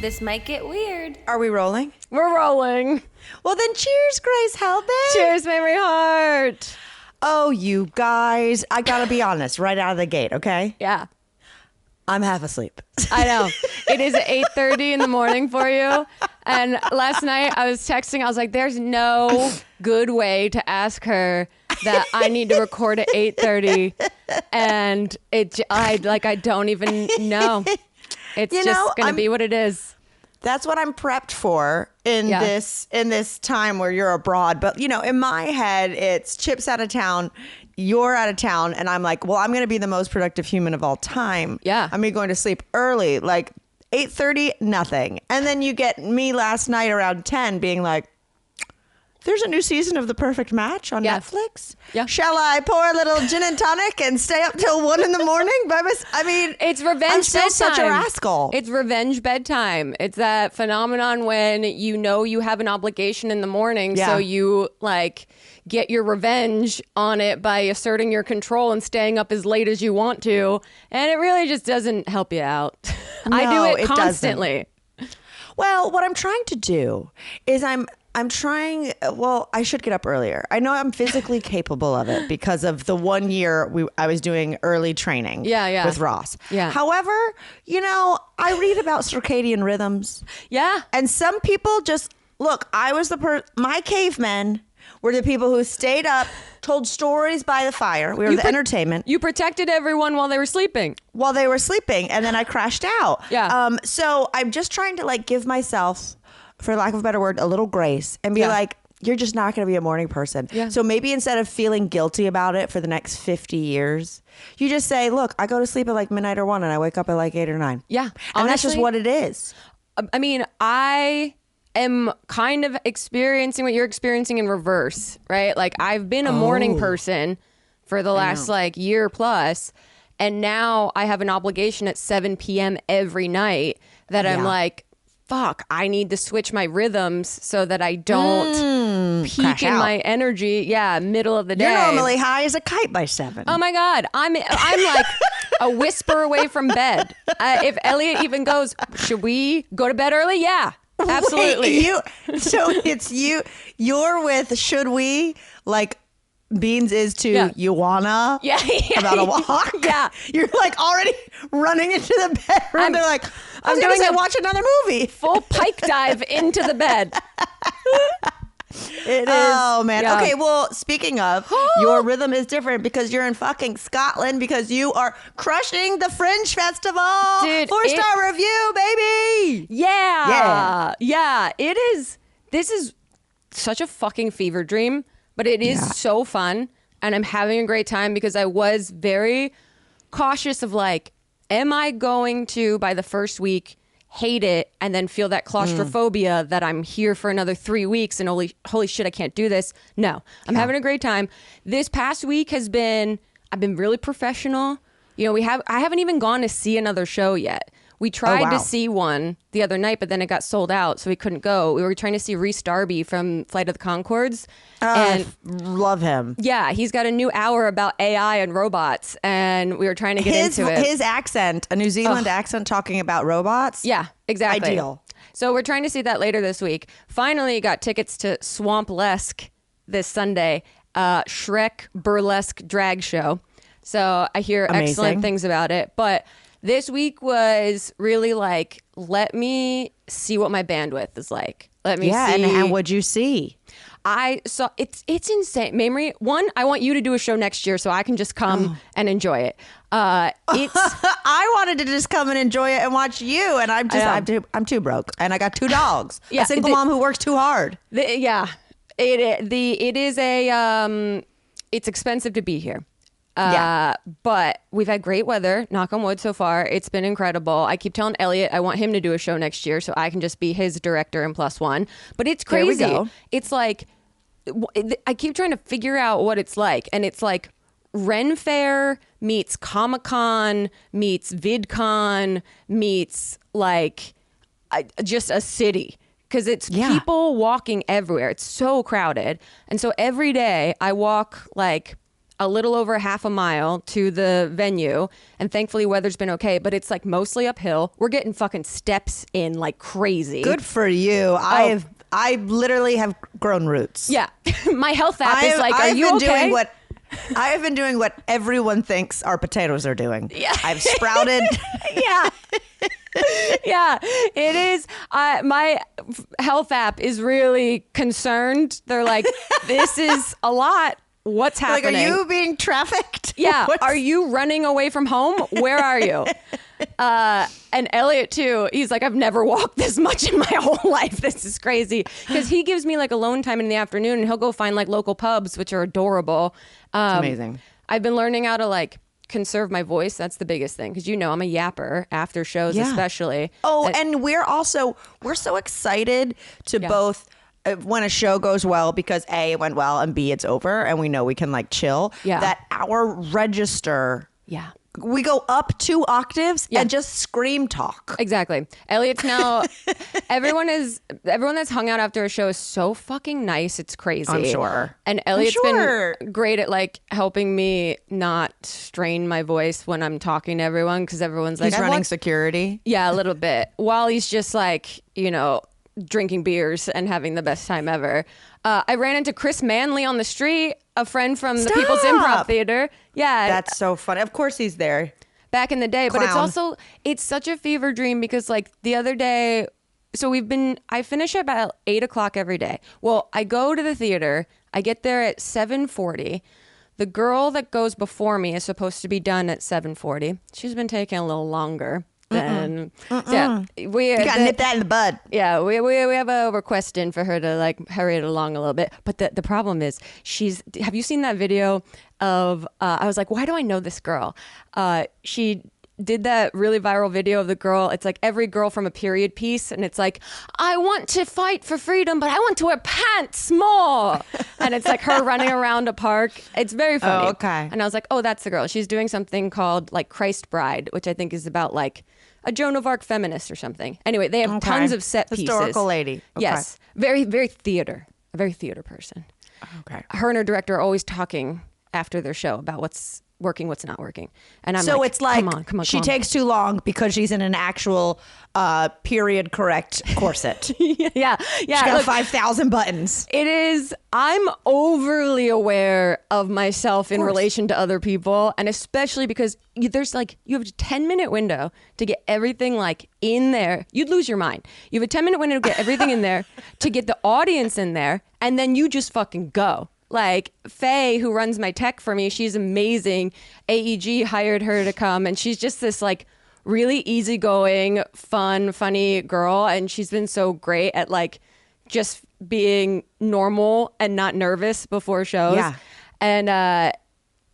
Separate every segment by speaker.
Speaker 1: This might get weird.
Speaker 2: Are we rolling?
Speaker 3: We're rolling.
Speaker 2: Well, then cheers, Grace Helbig.
Speaker 3: Cheers, Mamrie Hart.
Speaker 2: Oh, you guys. I got to be honest right out of the gate, okay?
Speaker 3: Yeah.
Speaker 2: I'm half asleep.
Speaker 3: I know. It is 8:30 in the morning for you. And last night I was texting. I was like, there's no good way to ask her that I need to record at 8:30. And I don't even know. It's just going to be what it is.
Speaker 2: That's what I'm prepped for in this time where you're abroad. But, in my head, it's Chip's out of town, you're out of town. And I'm like, well, I'm going to be the most productive human of all time.
Speaker 3: Yeah.
Speaker 2: I'm going to sleep early, like 8:30, nothing. And then you get me last night around 10 being like, there's a new season of The Perfect Match on Netflix.
Speaker 3: Yeah.
Speaker 2: Shall I pour a little gin and tonic and stay up till 1 a.m?
Speaker 3: It's revenge
Speaker 2: I'm still
Speaker 3: bedtime.
Speaker 2: such a rascal.
Speaker 3: It's revenge bedtime. It's that phenomenon when you have an obligation in the morning, so you get your revenge on it by asserting your control and staying up as late as you want to, and it really just doesn't help you out. I do it constantly.
Speaker 2: Well, what I'm trying to do is I'm trying, I should get up earlier. I know I'm physically capable of it because of the 1 year I was doing early training with Ross.
Speaker 3: Yeah.
Speaker 2: However, I read about circadian rhythms.
Speaker 3: Yeah.
Speaker 2: And some people I was my cavemen were the people who stayed up, told stories by the fire. We were the entertainment.
Speaker 3: You protected everyone while they were sleeping.
Speaker 2: And then I crashed out.
Speaker 3: Yeah.
Speaker 2: So I'm just trying to give myself, for lack of a better word, a little grace and be like, you're just not going to be a morning person.
Speaker 3: Yeah.
Speaker 2: So maybe instead of feeling guilty about it for the next 50 years, you just say, look, I go to sleep at midnight or 1 and I wake up at 8 or 9.
Speaker 3: Yeah.
Speaker 2: And
Speaker 3: honestly,
Speaker 2: that's just what it is.
Speaker 3: I mean, I am kind of experiencing what you're experiencing in reverse, right? I've been a morning person for the last year plus, and now I have an obligation at 7 p.m. every night that I'm like, fuck, I need to switch my rhythms so that I don't peak in my energy. Yeah, middle of the day.
Speaker 2: You're normally high as a kite by 7.
Speaker 3: Oh my God. I'm like a whisper away from bed. If Elliot even goes, should we go to bed early? Yeah, absolutely.
Speaker 2: So it's you. You're with should we Beans is to you wanna about a walk.
Speaker 3: Yeah,
Speaker 2: you're already running into the bedroom. They're like, I'm doing it. Watch another movie.
Speaker 3: Full pike dive into the bed.
Speaker 2: It is. Oh man. Yeah. Okay. Well, speaking of, your rhythm is different because you're in fucking Scotland because you are crushing the Fringe Festival. Dude, 4-star review, baby.
Speaker 3: Yeah. It is. This is such a fucking fever dream. But it is so fun, and I'm having a great time because I was very cautious of am I going to, by the first week, hate it and then feel that claustrophobia that I'm here for another 3 weeks and holy shit, I can't do this. No, I'm having a great time. This past week I've been really professional. I haven't even gone to see another show yet. We tried to see one the other night, but then it got sold out, so we couldn't go. We were trying to see Rhys Darby from Flight of the Conchords.
Speaker 2: And love him.
Speaker 3: Yeah, he's got a new hour about AI and robots, and we were trying to get into it.
Speaker 2: His accent, a New Zealand accent talking about robots.
Speaker 3: Yeah, exactly.
Speaker 2: Ideal.
Speaker 3: So we're trying to see that later this week. Finally got tickets to Swamplesque this Sunday, Shrek burlesque drag show. So I hear excellent things about it, but this week was really let me see what my bandwidth is like. Let me see.
Speaker 2: And what'd you see?
Speaker 3: I saw it's insane. Mamrie, one, I want you to do a show next year so I can just come and enjoy it.
Speaker 2: I wanted to just come and enjoy it and watch you, and I'm too broke, and I got 2 dogs. A single mom who works too hard.
Speaker 3: It's expensive to be here. But we've had great weather, knock on wood so far. It's been incredible. I keep telling Elliot I want him to do a show next year so I can just be his director and +1. But it's crazy.
Speaker 2: There we go.
Speaker 3: It's I keep trying to figure out what it's like. And it's Ren Fair meets Comic-Con meets VidCon meets just a city. Because it's people walking everywhere. It's so crowded. And so every day I walk a little over half a mile to the venue, and thankfully weather's been okay, but it's like mostly uphill. We're getting fucking steps in like crazy.
Speaker 2: Good for you. I literally have grown roots.
Speaker 3: Yeah. My health app is like, are you okay?
Speaker 2: I have been doing what everyone thinks our potatoes are doing.
Speaker 3: Yeah.
Speaker 2: I've sprouted.
Speaker 3: Yeah. Yeah, it is. My health app is really concerned. They're like, this is a lot. What's happening?
Speaker 2: Like, are you being trafficked?
Speaker 3: Yeah. Are you running away from home? Where are you? And Elliot too, he's like, I've never walked this much in my whole life. This is crazy. Because he gives me like alone time in the afternoon, and he'll go find like local pubs, which are adorable.
Speaker 2: It's amazing.
Speaker 3: I've been learning how to like conserve my voice. That's the biggest thing, because I'm a yapper after shows, especially.
Speaker 2: And we're so excited to both when a show goes well, because A, it went well, and B, it's over and we know we can like chill.
Speaker 3: Yeah.
Speaker 2: That our register.
Speaker 3: Yeah.
Speaker 2: We go up 2 octaves and just scream talk.
Speaker 3: Exactly. Elliot's now, everyone that's hung out after a show is so fucking nice. It's crazy.
Speaker 2: I'm sure.
Speaker 3: And Elliot's been great at like helping me not strain my voice when I'm talking to everyone, because everyone's like,
Speaker 2: he's running security.
Speaker 3: Yeah, a little bit. While he's just like, drinking beers and having the best time ever. I ran into Chris Manley on the street, a friend from the People's Improv Theater. Yeah.
Speaker 2: That's so funny. Of course he's there.
Speaker 3: Back in the day.
Speaker 2: Clown.
Speaker 3: But it's also, it's such a fever dream, because like the other day, so I finish at about 8 o'clock every day. Well, I go to the theater. I get there at 7:40. The girl that goes before me is supposed to be done at 7:40. She's been taking a little longer. Then yeah,
Speaker 2: you gotta nip that in the bud.
Speaker 3: Yeah, we have a request in for her to like hurry it along a little bit. But the problem is, have you seen that video of I was like, why do I know this girl? She did that really viral video of the girl. It's like every girl from a period piece, and it's like, I want to fight for freedom, but I want to wear pants more. And it's like her running around a park. It's very funny.
Speaker 2: Oh, okay.
Speaker 3: And I was like, oh, that's the girl. She's doing something called like Christ Bride, which I think is about like a Joan of Arc feminist or something. Anyway, they have tons of set pieces.
Speaker 2: Historical lady. Okay.
Speaker 3: Yes. Very, very theater. A very theater person.
Speaker 2: Okay.
Speaker 3: Her and her director are always talking after their show about what's working, what's not working. And I'm
Speaker 2: so
Speaker 3: like,
Speaker 2: it's like,
Speaker 3: come on.
Speaker 2: She takes too long because she's in an actual period correct corset.
Speaker 3: Yeah.
Speaker 2: She got 5,000 buttons.
Speaker 3: It is, I'm overly aware of myself in relation to other people. And especially because there's like, you have a 10-minute window to get everything like in there. You'd lose your mind. You have a 10-minute window to get everything in there, to get the audience in there, and then you just fucking go. Like Faye, who runs my tech for me, she's amazing. AEG hired her to come, and she's just this like really easygoing, funny girl. And she's been so great at like just being normal and not nervous before shows.
Speaker 2: Yeah.
Speaker 3: And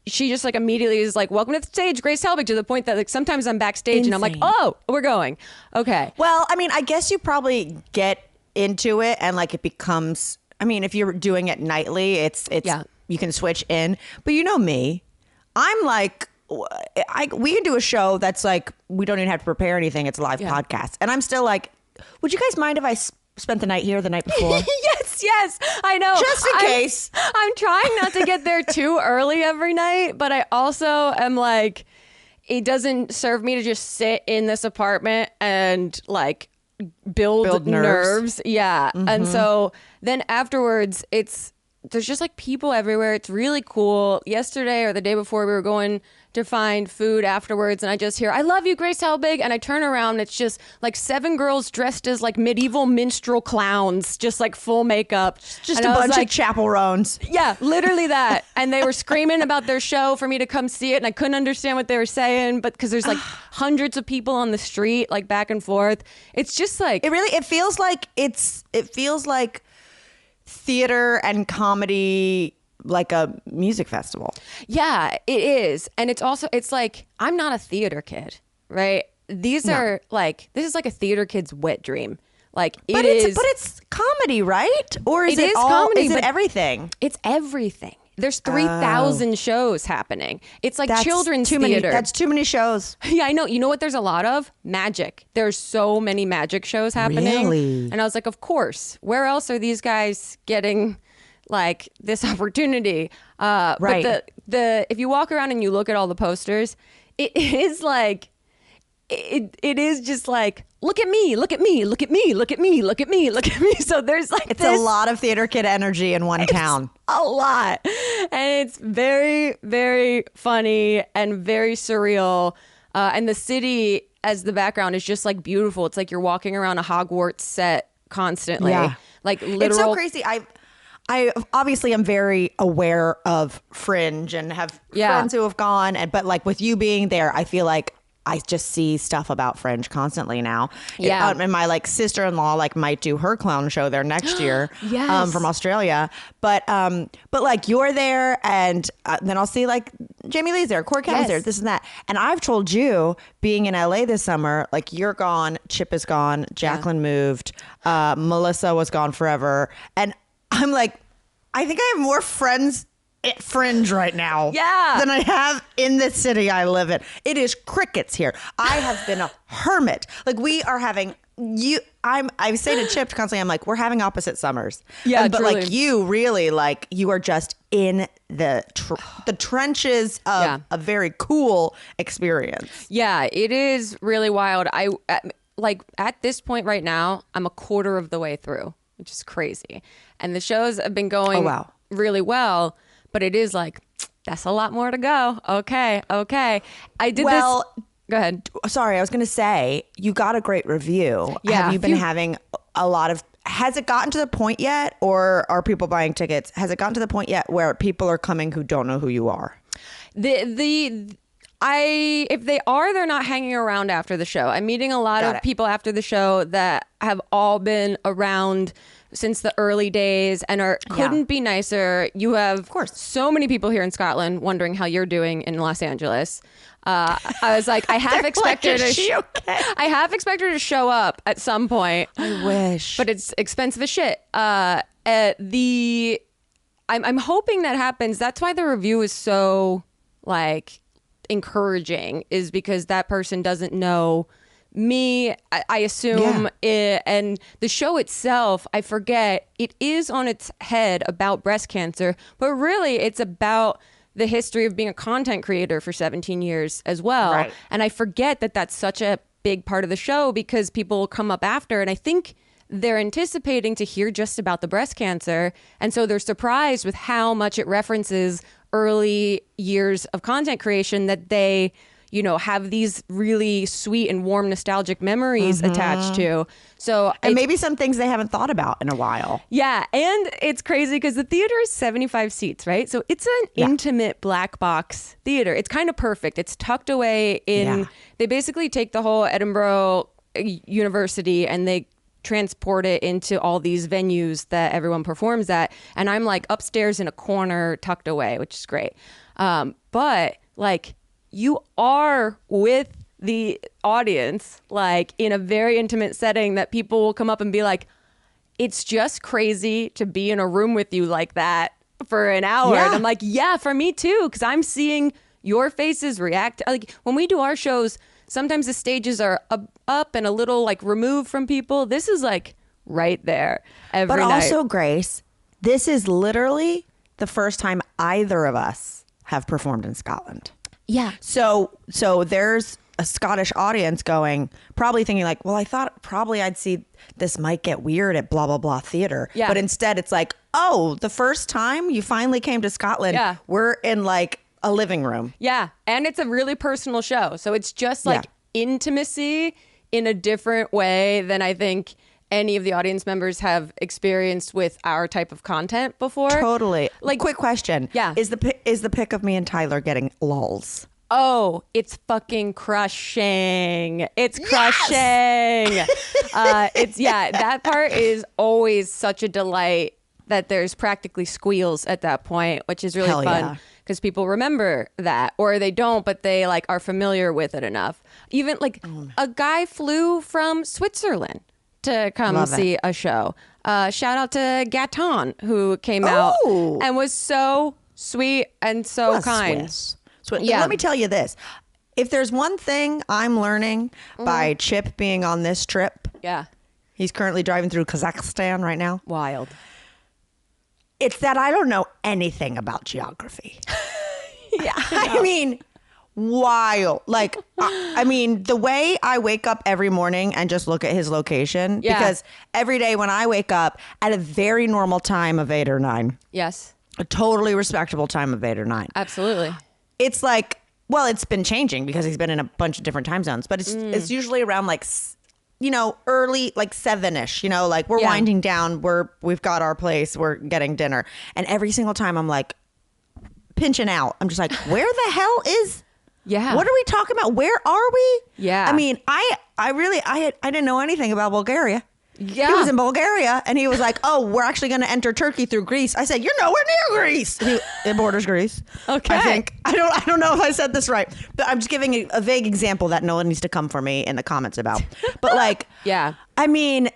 Speaker 3: she just like immediately is like, welcome to the stage, Grace Helbig, to the point that like sometimes I'm backstage and I'm like, oh, we're going. Okay.
Speaker 2: Well, I mean, I guess you probably get into it and like it becomes, I mean, if you're doing it nightly, it's you can switch in. But you know me, I'm like, we can do a show that's like, we don't even have to prepare anything. It's a live podcast. And I'm still like, would you guys mind if I spent the night here the night before?
Speaker 3: Yes, I know.
Speaker 2: Just in case.
Speaker 3: I'm trying not to get there too early every night, but I also am like, it doesn't serve me to just sit in this apartment and like build nerves. Yeah. Mm-hmm. And so then afterwards, there's just like people everywhere. It's really cool. Yesterday or the day before, we were going to find food afterwards, and I just hear, I love you, Grace Helbig. And I turn around, and it's just like 7 girls dressed as like medieval minstrel clowns, just like full makeup.
Speaker 2: Just and a bunch of chapel roans.
Speaker 3: Yeah, literally that. And they were screaming about their show for me to come see it, and I couldn't understand what they were saying, but because there's like hundreds of people on the street, like back and forth. It's just like,
Speaker 2: it feels like theater and comedy, like a music festival.
Speaker 3: Yeah, it is. And it's like, I'm not a theater kid, right? These are like, this is like a theater kid's wet dream. Like
Speaker 2: but it's comedy, right? Or is it all, comedy? Is it everything?
Speaker 3: It's everything. There's 3,000 shows happening. It's like children's theater.
Speaker 2: That's too many shows.
Speaker 3: Yeah, I know. You know what there's a lot of? Magic. There's so many magic shows happening.
Speaker 2: Really?
Speaker 3: And I was like, of course. Where else are these guys getting like this opportunity.
Speaker 2: Right.
Speaker 3: But the if you walk around and you look at all the posters, it is like it is just like, look at me, look at me, look at me, look at me, look at me, look at me. So there's like
Speaker 2: it's a lot of theater kid energy in one town.
Speaker 3: A lot. And it's very, very funny and very surreal. And the city as the background is just like beautiful. It's like you're walking around a Hogwarts set constantly. Yeah. Like literal.
Speaker 2: It's so crazy. I obviously am very aware of Fringe and have friends who have gone. But like with you being there, I feel like I just see stuff about Fringe constantly now.
Speaker 3: Yeah.
Speaker 2: And my like sister-in-law like might do her clown show there next year.
Speaker 3: Yes.
Speaker 2: From Australia. But like you're there, and then I'll see like Jamie Lee's there, Corey Kevlin's there, this and that. And I've told you, being in LA this summer, like you're gone, Chip is gone, Jacqueline moved, Melissa was gone forever. And I'm like, I think I have more friends at Fringe right now than I have in the city I live in. It is crickets here. I have been a hermit. Like we are having I say to Chip constantly, I'm like, we're having opposite summers.
Speaker 3: Yeah,
Speaker 2: but
Speaker 3: truly.
Speaker 2: like you really like you are just in the trenches of a very cool experience.
Speaker 3: Yeah, it is really wild. Like at this point right now, I'm a quarter of the way through, which is crazy. And the shows have been going really well. But it is like, that's a lot more to go. Okay. I did this. Go ahead.
Speaker 2: Sorry, I was going to say, you got a great review.
Speaker 3: Yeah.
Speaker 2: Have you been having a lot of... Has it gotten to the point yet, or are people buying tickets? Has it gotten to the point yet where people are coming who don't know who you are?
Speaker 3: If they are, they're not hanging around after the show. I'm meeting a lot of people after the show that have all been around since the early days and couldn't be nicer. You have, of course, so many people here in Scotland wondering how you're doing in Los Angeles. I was like, I have expected I have expected her to show up at some point.
Speaker 2: I wish,
Speaker 3: but it's expensive as shit. I'm hoping that happens. That's why the review is so like encouraging, is because that person doesn't know me, I assume. And the show itself, I forget, it is on its head about breast cancer, but really it's about the history of being a content creator for 17 years as well. Right. And I forget that that's such a big part of the show, because people will come up after, and I think they're anticipating to hear just about the breast cancer. And so they're surprised with how much it references early years of content creation that they, have these really sweet and warm nostalgic memories attached to. So,
Speaker 2: and maybe some things they haven't thought about in a while.
Speaker 3: Yeah. And it's crazy because the theater is 75 seats, right? So it's an intimate black box theater. It's kind of perfect. It's tucked away in, they basically take the whole Edinburgh University and they transport it into all these venues that everyone performs at. And I'm like upstairs in a corner tucked away, which is great. But like, you are with the audience, like in a very intimate setting, that people will come up and be like, it's just crazy to be in a room with you like that for an hour. And I'm like, yeah, for me too. Cause I'm seeing your faces react. Like when we do our shows, sometimes the stages are up and a little like removed from people. This is like right there every night. But
Speaker 2: also, Grace, this is literally the first time either of us have performed in Scotland.
Speaker 3: Yeah.
Speaker 2: So there's a Scottish audience probably thinking like, well, I thought probably I'd see this might get weird at blah, blah, blah theater. Yeah. But instead it's like, oh, the first time you finally came to Scotland, we're in like a living room.
Speaker 3: Yeah. And it's a really personal show. So it's just like intimacy in a different way than I think any of the audience members have experienced with our type of content before.
Speaker 2: Totally. Like, quick question. Yeah. Is the pic of me and Tyler getting lulls?
Speaker 3: Oh, it's fucking crushing. It's crushing. That part is always such a delight, that there's practically squeals at that point, which is really fun because people remember that, or they don't, but they like are familiar with it enough. Even like a guy flew from Switzerland to come see a show. Shout out to Gaton, who came out and was so sweet and so kind.
Speaker 2: Let me tell you this. If there's one thing I'm learning by Chip being on this trip, he's currently driving through Kazakhstan right now.
Speaker 3: Wild.
Speaker 2: It's that I don't know anything about geography.
Speaker 3: Yeah.
Speaker 2: I mean, wild. Like, I mean, the way I wake up every morning and just look at his location, because every day when I wake up at a very normal time of 8 or 9.
Speaker 3: Yes.
Speaker 2: A totally respectable time of 8 or 9.
Speaker 3: Absolutely.
Speaker 2: It's like, well, it's been changing because he's been in a bunch of different time zones, but it's usually around like, you know, early, like 7-ish, you know, like we're winding down, we've got our place, we're getting dinner. And every single time I'm like pinching out. I'm just like, where the hell is, what are we talking about? Where are we?
Speaker 3: Yeah.
Speaker 2: I mean, I didn't know anything about Bulgaria.
Speaker 3: Yeah.
Speaker 2: He was in Bulgaria and he was like, oh, we're actually going to enter Turkey through Greece. I said, you're nowhere near Greece. It borders Greece.
Speaker 3: Okay.
Speaker 2: I think. I don't know if I said this right, but I'm just giving a vague example that no one needs to come for me in the comments about. But like, I mean,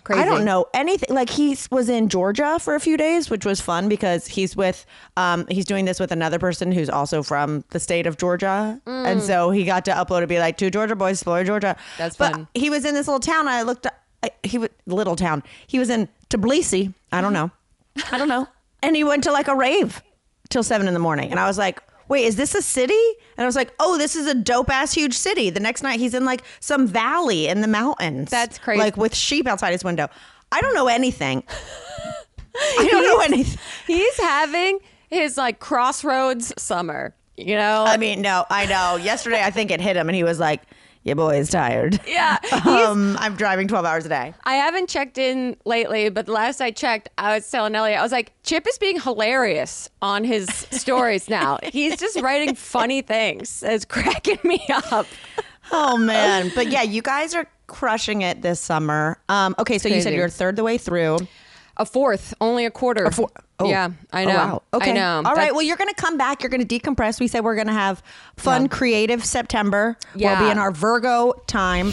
Speaker 2: crazy. I don't know anything. Like he was in Georgia for a few days, which was fun because he's doing this with another person who's also from the state of Georgia. And so he got to upload and be like, 2 Georgia boys, explore Georgia.
Speaker 3: That's
Speaker 2: But
Speaker 3: fun.
Speaker 2: he was in this little town. I looked up. Little town. He was in Tbilisi. I don't know. And he went to like a rave till 7 a.m. And I was like, wait, is this a city? And I was like, oh, this is a dope ass huge city. The next night he's in like some valley in the mountains.
Speaker 3: That's crazy.
Speaker 2: Like with sheep outside his window. I don't know anything. I don't know anything.
Speaker 3: He's having his like crossroads summer, you know?
Speaker 2: I mean, no, I know. Yesterday I think it hit him and he was like, your boy is tired.
Speaker 3: Yeah.
Speaker 2: I'm driving 12 hours a day.
Speaker 3: I haven't checked in lately, but the last I checked, I was telling Elliot, I was like, Chip is being hilarious on his stories now. He's just writing funny things. It's cracking me up.
Speaker 2: Oh, man. But yeah, you guys are crushing it this summer. Okay, so you said you're a third the way through.
Speaker 3: A fourth, only a quarter.
Speaker 2: Oh.
Speaker 3: Yeah, I know.
Speaker 2: Oh, wow. Okay.
Speaker 3: I know.
Speaker 2: All right. Well, you're going to come back. You're going to decompress. We said we're going to have fun, creative September.
Speaker 3: Yeah.
Speaker 2: We'll be in our Virgo time.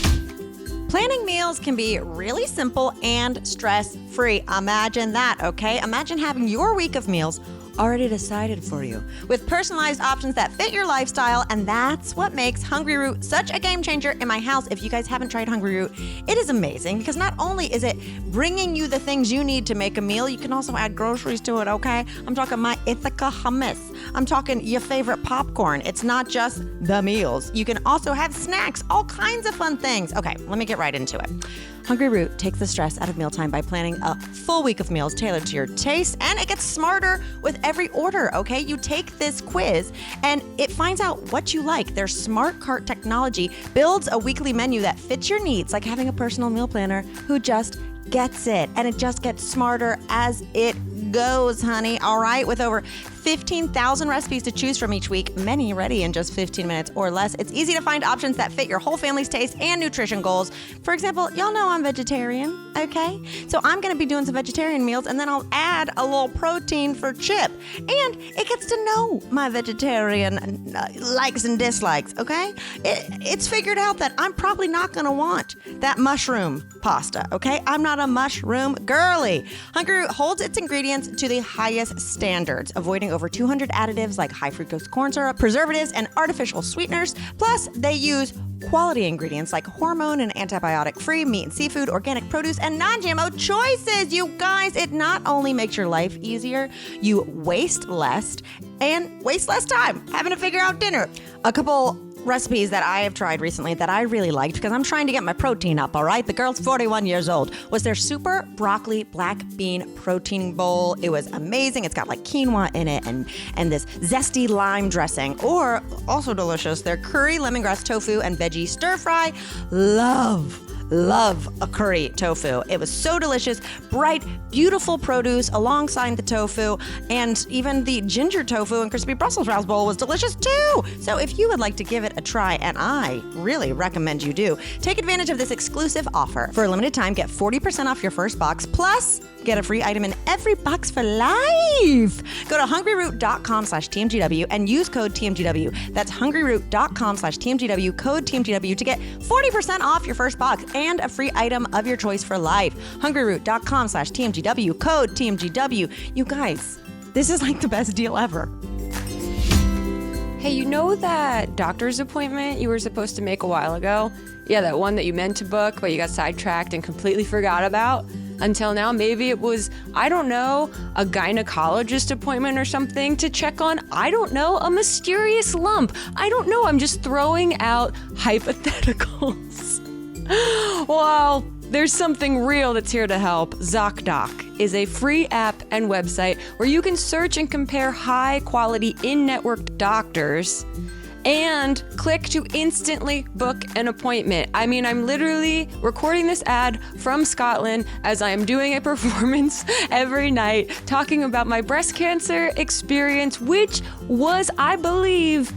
Speaker 2: Planning meals can be really simple and stress-free. Imagine that, okay? Imagine having your week of meals already decided for you with personalized options that fit your lifestyle, and that's what makes Hungry Root such a game changer in my house. If you guys haven't tried Hungry Root, it is amazing because not only is it bringing you the things you need to make a meal, you can also add groceries to it, okay? I'm talking my Ithaca hummus. I'm talking your favorite popcorn. It's not just the meals. You can also have snacks, all kinds of fun things. Okay, let me get right into it. Hungry Root takes the stress out of mealtime by planning a full week of meals tailored to your taste, and it gets smarter with every order, okay? You take this quiz and it finds out what you like. Their smart cart technology builds a weekly menu that fits your needs, like having a personal meal planner who just gets it, and it just gets smarter as it goes, honey. All right, with over 15,000 recipes to choose from each week, many ready in just 15 minutes or less. It's easy to find options that fit your whole family's taste and nutrition goals. For example, y'all know I'm vegetarian, okay? So I'm gonna be doing some vegetarian meals, and then I'll add a little protein for Chip. And it gets to know my vegetarian likes and dislikes, okay? It's figured out that I'm probably not gonna want that mushroom pasta, okay? I'm not a mushroom girly. Hungry Root holds its ingredients to the highest standards, avoiding over 200 additives like high fructose corn syrup, preservatives, and artificial sweeteners. Plus, they use quality ingredients like hormone and antibiotic-free meat and seafood, organic produce, and non-GMO choices. You guys, it not only makes your life easier, you waste less time having to figure out dinner. A couple recipes that I have tried recently that I really liked because I'm trying to get my protein up, all right? The girl's 41 years old. Was their super broccoli black bean protein bowl. It was amazing. It's got like quinoa in it and this zesty lime dressing. Or also delicious, their curry lemongrass tofu and veggie stir fry. Love a curry tofu. It was so delicious, bright, beautiful produce alongside the tofu, and even the ginger tofu and crispy Brussels sprouts bowl was delicious too. So if you would like to give it a try, and I really recommend you do, take advantage of this exclusive offer. For a limited time, get 40% off your first box, plus get a free item in every box for life. Go to hungryroot.com/TMGW and use code TMGW. That's hungryroot.com/TMGW, code TMGW to get 40% off your first box and a free item of your choice for life. hungryroot.com/TMGW, code TMGW. You guys, this is like the best deal ever.
Speaker 3: Hey, you know that doctor's appointment you were supposed to make a while ago? Yeah, that one that you meant to book, but you got sidetracked and completely forgot about? until now. Maybe it was, I don't know, a gynecologist appointment or something to check on, I don't know, a mysterious lump. I don't know. I'm just throwing out hypotheticals. Well, there's something real that's here to help. Zocdoc is a free app and website where you can search and compare high-quality in-network doctors and click to instantly book an appointment. I mean, I'm literally recording this ad from Scotland as I am doing a performance every night talking about my breast cancer experience, which was, I believe,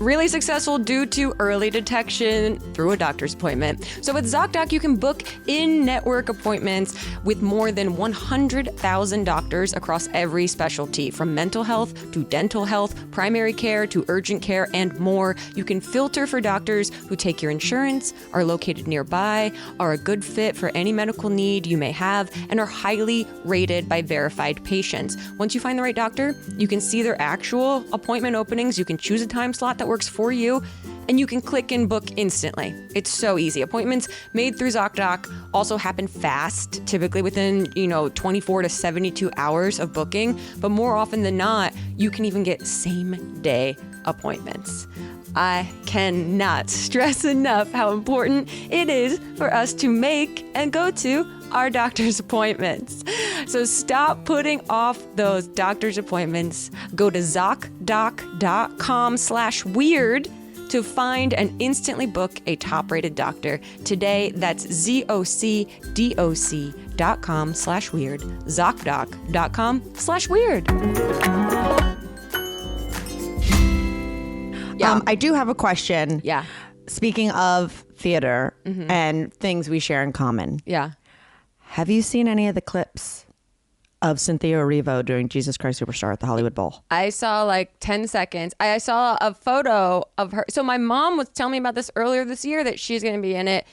Speaker 3: really successful due to early detection through a doctor's appointment. So with Zocdoc, you can book in-network appointments with more than 100,000 doctors across every specialty, from mental health to dental health, primary care to urgent care, and more. You can filter for doctors who take your insurance, are located nearby, are a good fit for any medical need you may have, and are highly rated by verified patients. Once you find the right doctor, you can see their actual appointment openings. You can choose a time slot that works for you, and you can click and book instantly. It's so easy. Appointments made through Zocdoc also happen fast, typically within 24 to 72 hours of booking, but more often than not, you can even get same day appointments. I cannot stress enough how important it is for us to make and go to our doctor's appointments. So stop putting off those doctor's appointments. Go to Zocdoc.com/weird to find and instantly book a top-rated doctor today. That's Zocdoc.com/weird. Zocdoc.com/weird. Yeah.
Speaker 2: I do have a question.
Speaker 3: Yeah.
Speaker 2: Speaking of theater and things we share in common.
Speaker 3: Yeah.
Speaker 2: Have you seen any of the clips of Cynthia Erivo doing Jesus Christ Superstar at the Hollywood Bowl?
Speaker 3: I saw like 10 seconds. I saw a photo of her. So my mom was telling me about this earlier this year, that she's going to be in it.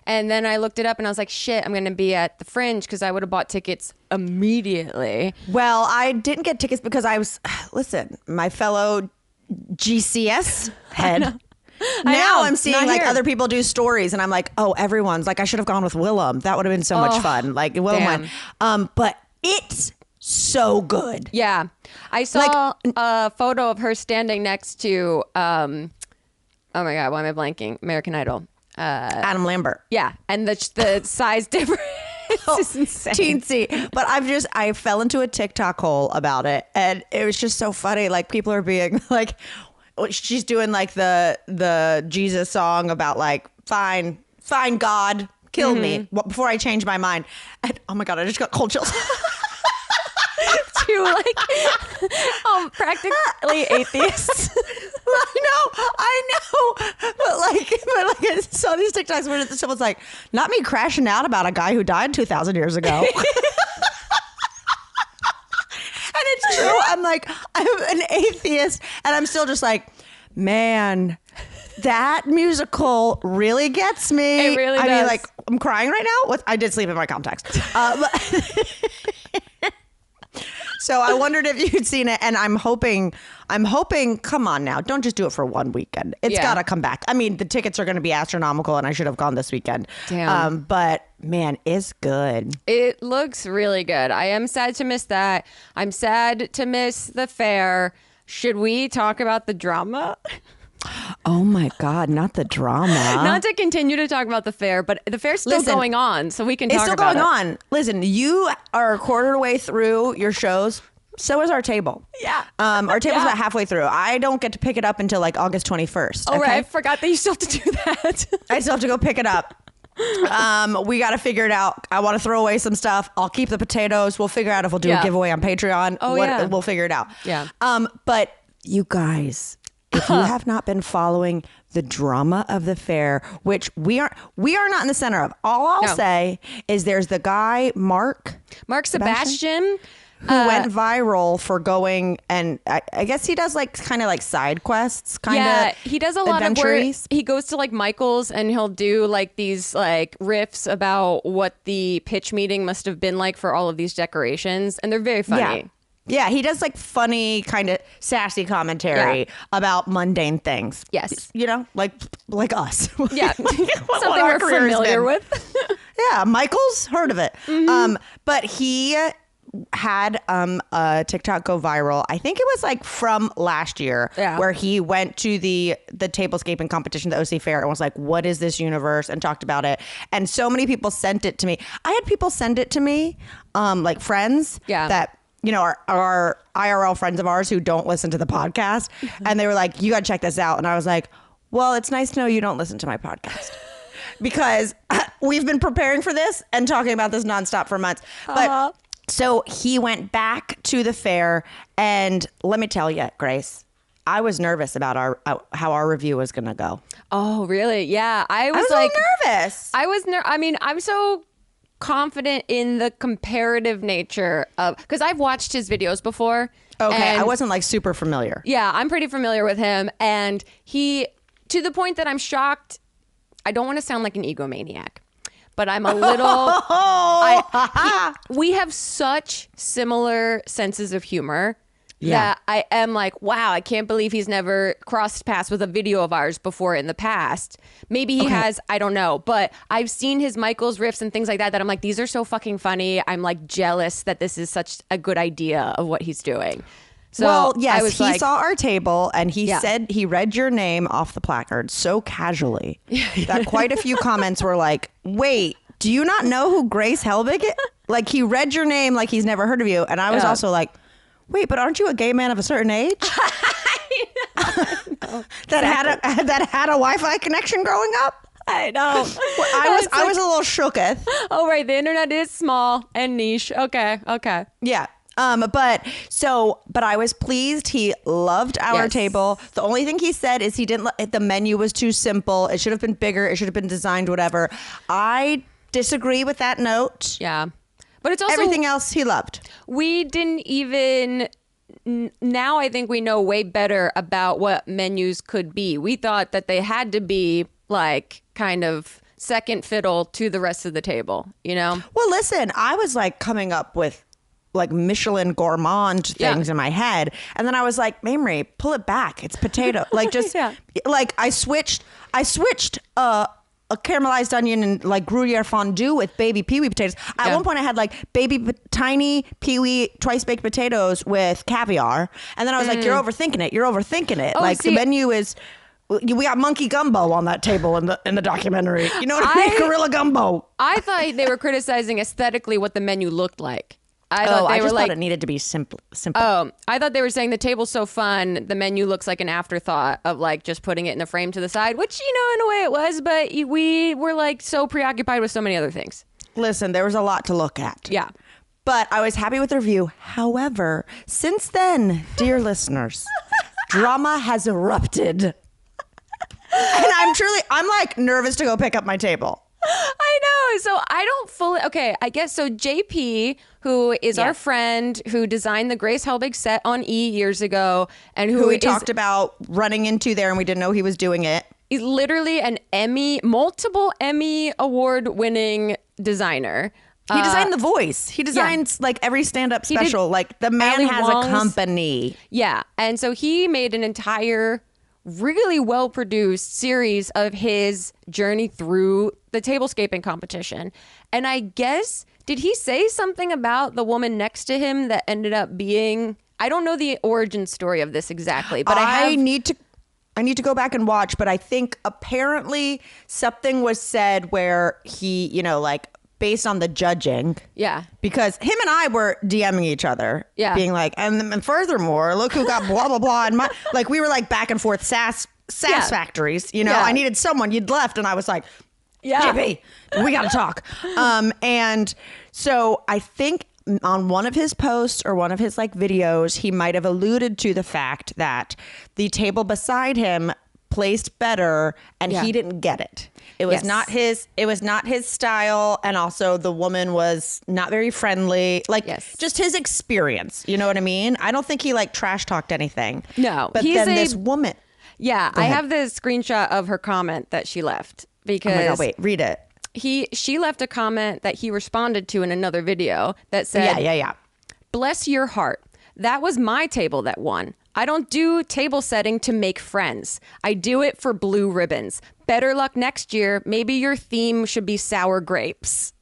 Speaker 3: And then I looked it up and I was like, shit, I'm going to be at the Fringe, because I would have bought tickets immediately.
Speaker 2: Well, I didn't get tickets because listen, my fellow GCS head. Now I'm seeing like other people do stories and I'm like, oh, everyone's like, I should have gone with Willem. That would have been so much fun. Like Willem went. But it's so good.
Speaker 3: Yeah. I saw a photo of her standing next to, oh my God, why am I blanking? American Idol.
Speaker 2: Adam Lambert.
Speaker 3: Yeah. And the size difference is insane.
Speaker 2: Teensy. But I fell into a TikTok hole about it. And it was just so funny. Like people are being like, she's doing like the Jesus song about like, fine, God, kill me before I change my mind. And oh my God, I just got cold chills.
Speaker 3: To like practically atheists.
Speaker 2: I know. But I saw these TikToks where someone's like, not me crashing out about a guy who died 2,000 years ago. And it's true. I'm like, I'm an atheist and I'm still just like, man, that musical really gets me.
Speaker 3: It really does.
Speaker 2: I mean, like, I'm crying right now. I did sleep in my contacts. So I wondered if you'd seen it, and I'm hoping, come on now, don't just do it for one weekend. It's got to come back. I mean, the tickets are going to be astronomical, and I should have gone this weekend.
Speaker 3: Damn.
Speaker 2: But man, it's good.
Speaker 3: It looks really good. I am sad to miss that. I'm sad to miss the fair. Should we talk about the drama?
Speaker 2: Oh my God, not the drama.
Speaker 3: Not to continue to talk about the fair, but the fair's still going on, so we can talk about it.
Speaker 2: It's still going on. Listen, you are a quarter of the way through your shows. So is our table.
Speaker 3: Yeah.
Speaker 2: Our table's about halfway through. I don't get to pick it up until like August 21st.
Speaker 3: Oh, right. I forgot that you still have to do that.
Speaker 2: I still have to go pick it up. We got to figure it out. I want to throw away some stuff. I'll keep the potatoes. We'll figure out if we'll do a giveaway on Patreon. We'll figure it out.
Speaker 3: Yeah.
Speaker 2: But you guys, if you have not been following the drama of the fair, which we are not in the center of. All I'll say is there's the guy, Mark
Speaker 3: Sebastian,
Speaker 2: who went viral for going, and I guess he does like kind of like side quests,
Speaker 3: he does a lot of where he goes to like Michael's and he'll do like these like riffs about what the pitch meeting must have been like for all of these decorations, and they're very funny.
Speaker 2: Yeah, he does like funny, kind of sassy commentary about mundane things.
Speaker 3: Yes.
Speaker 2: You know, like us.
Speaker 3: Yeah. Something we're familiar with.
Speaker 2: yeah, Michael's heard of it. But he had a TikTok go viral. I think it was like from last year, where he went to the tablescaping competition, the OC Fair, and was like, what is this universe? And talked about it. And so many people sent it to me. I had people send it to me, like friends that, you know, are IRL friends of ours who don't listen to the podcast. And they were like, you got to check this out. And I was like, well, it's nice to know you don't listen to my podcast. Because we've been preparing for this and talking about this nonstop for months. But so he went back to the fair, and let me tell you, Grace, I was nervous about how our review was going to go.
Speaker 3: Oh, really? Yeah. I was
Speaker 2: like nervous.
Speaker 3: I mean, I'm so confident in the comparative nature of, because I've watched his videos before.
Speaker 2: Okay. I wasn't like super familiar.
Speaker 3: Yeah, I'm pretty familiar with him. And he, to the point that I'm shocked, I don't want to sound like an egomaniac, but I'm a little, we have such similar senses of humor that I am like, wow, I can't believe he's never crossed paths with a video of ours before in the past. Maybe he has, I don't know, but I've seen his Michael's riffs and things like that I'm like, these are so fucking funny. I'm like jealous that this is such a good idea of what he's doing. So
Speaker 2: well, yes, he saw our table and he said he read your name off the placard so casually that quite a few comments were like, wait, do you not know who Grace Helbig is? Like, he read your name like he's never heard of you. And I was also like, wait, but aren't you a gay man of a certain age? that had a Wi-Fi connection growing up?
Speaker 3: I know.
Speaker 2: I was a little shooketh.
Speaker 3: Oh, right. The internet is small and niche. Okay.
Speaker 2: Yeah. But I was pleased. He loved our table. The only thing he said is the menu was too simple. It should have been bigger. It should have been designed, whatever. I disagree with that note.
Speaker 3: Yeah. But it's also
Speaker 2: everything else he loved.
Speaker 3: We didn't even, now I think we know way better about what menus could be. We thought that they had to be like kind of second fiddle to the rest of the table, you know?
Speaker 2: Well, listen, I was like coming up with like Michelin gourmand things in my head. And then I was like, Mamrie, pull it back. It's potato. Like just like I switched a caramelized onion and like Gruyere fondue with baby peewee potatoes. At one point I had like tiny peewee twice baked potatoes with caviar. And then I was like, you're overthinking it.
Speaker 3: Oh,
Speaker 2: like the menu is, we got monkey gumbo on that table in the documentary. You know what I mean? Gorilla gumbo.
Speaker 3: I thought they were criticizing aesthetically what the menu looked like.
Speaker 2: I thought it needed to be simple.
Speaker 3: Oh, I thought they were saying the table's so fun, the menu looks like an afterthought of like just putting it in the frame to the side, which, you know, in a way it was, but we were like so preoccupied with so many other things.
Speaker 2: Listen, there was a lot to look at.
Speaker 3: Yeah.
Speaker 2: But I was happy with the review. However, since then, dear listeners, drama has erupted. And I'm like nervous to go pick up my table.
Speaker 3: I know. So I don't fully. Okay, I guess so. JP, who is our friend who designed the Grace Helbig set on E years ago, and who
Speaker 2: we talked about running into there, and we didn't know he was doing it.
Speaker 3: He's literally an multiple Emmy award-winning designer.
Speaker 2: He designed The Voice. He designs like every stand-up special. Like the man has a company.
Speaker 3: Yeah, and so he made an entire really well-produced series of his journey through the tablescaping competition. And I guess, did he say something about the woman next to him that ended up being, I don't know the origin story of this exactly, but I
Speaker 2: need to go back and watch, but I think apparently something was said where he, you know, like based on the judging.
Speaker 3: Yeah.
Speaker 2: Because him and I were DMing each other.
Speaker 3: Yeah.
Speaker 2: Being like, and furthermore, look who got blah, blah, blah. And like we were like back and forth sass factories. You know, I needed someone. You'd left. And I was like, JP, we got to talk. And so I think on one of his posts or one of his like videos, he might have alluded to the fact that the table beside him placed better and he didn't get it. It was not his style, and also the woman was not very friendly. Like just his experience, you know what I mean? I don't think he like trash talked anything.
Speaker 3: No.
Speaker 2: But then this woman.
Speaker 3: Yeah, I have the screenshot of her comment that she left because
Speaker 2: oh my God, wait, read it.
Speaker 3: She left a comment that he responded to in another video that said, bless your heart. That was my table that won. I don't do table setting to make friends. I do it for blue ribbons. Better luck next year. Maybe your theme should be sour grapes.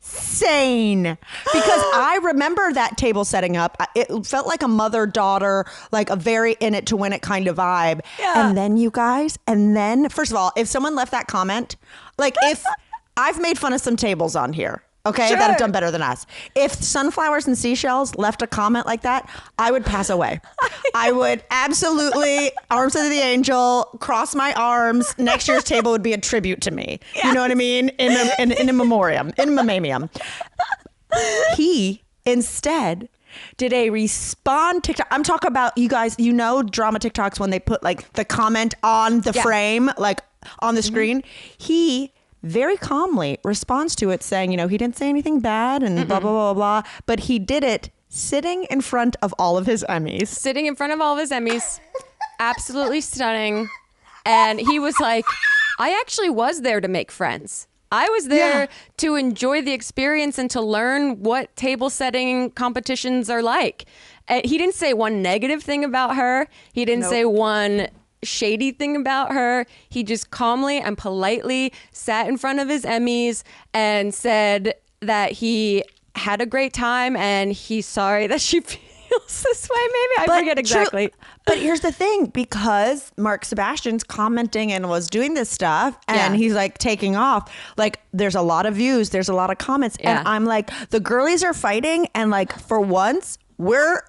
Speaker 2: insane because I remember that table setting up. It felt like a mother-daughter, like a very in it to win it kind of vibe. Yeah. And then you guys, first of all, if someone left that comment, like if I've made fun of some tables on here, okay, that have done better than us. If Sunflowers and Seashells left a comment like that, I would pass away. I would absolutely, arms of the angel, cross my arms. Next year's table would be a tribute to me. Yes. You know what I mean? In a memoriam, in a memamium. He instead did a respond TikTok. I'm talking about, you guys, you know, drama TikToks when they put like the comment on the frame, like on the screen. He very calmly responds to it saying, you know, he didn't say anything bad and blah, blah, blah, blah. But he did it sitting in front of all of his Emmys.
Speaker 3: Sitting in front of all of his Emmys. Absolutely stunning. And he was like, I actually was there to make friends. I was there to enjoy the experience and to learn what table setting competitions are like. He didn't say one negative thing about her. He didn't say one shady thing about her. He just calmly and politely sat in front of his Emmys and said that he had a great time and he's sorry that she feels this way. Maybe I forget exactly.
Speaker 2: But here's the thing, because Mark Sebastian's commenting and was doing this stuff and he's like taking off, like there's a lot of views, there's a lot of comments, and I'm like, the girlies are fighting, and like for once we're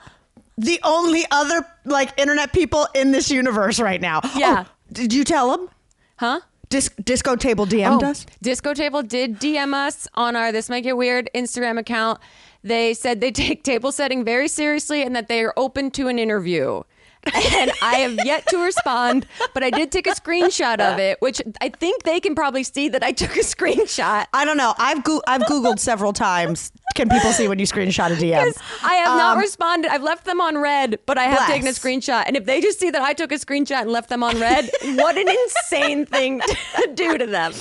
Speaker 2: the only other like internet people in this universe right now. Yeah. Oh, did you tell them?
Speaker 3: Huh?
Speaker 2: Disco Table DM'd us?
Speaker 3: Disco Table did DM us on our This Might Get Weird Instagram account. They said they take table setting very seriously and that they are open to an interview. And I have yet to respond, but I did take a screenshot of it, which I think they can probably see that I took a screenshot.
Speaker 2: I don't know. I've Googled several times. Can people see when you screenshot a DM?
Speaker 3: I have not responded. I've left them on red, but I have taken a screenshot. And if they just see that I took a screenshot and left them on red, what an insane thing to do to them.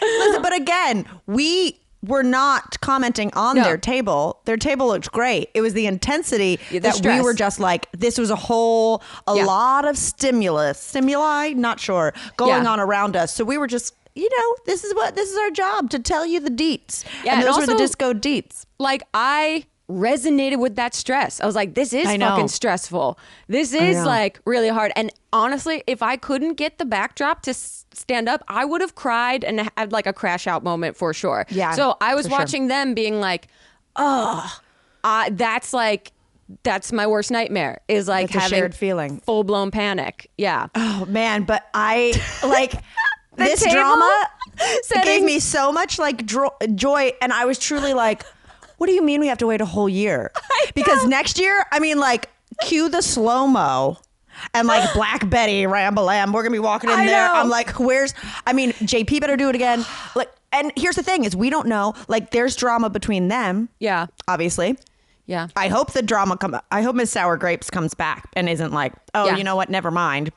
Speaker 2: Listen, but again, we were not commenting on their table. Their table looked great. It was the intensity that stress. We were just like, this was a lot of stimuli, not sure, going on around us. So we were just, you know, this is our job, to tell you the deets. Yeah, and those were the disco deets.
Speaker 3: Like, I resonated with that stress. I was like, this is fucking stressful. This is like really hard. And honestly, if I couldn't get the backdrop to stand up, I would have cried and had like a crash out moment for sure. Yeah. So I was watching them being like, that's my worst nightmare, is like having a shared feeling, full blown panic. Yeah.
Speaker 2: Oh man. But I like this drama gave me so much like joy. And I was truly like, what do you mean we have to wait a whole year? Because next year, I mean, like, cue the slow-mo and like Black Betty, Ram-a-lam. We're going to be walking in there. I'm like, JP better do it again. Like, and here's the thing is, we don't know, like, there's drama between them. Yeah. Obviously. Yeah. I hope the drama I hope Miss Sour Grapes comes back and isn't like, you know what? Never mind.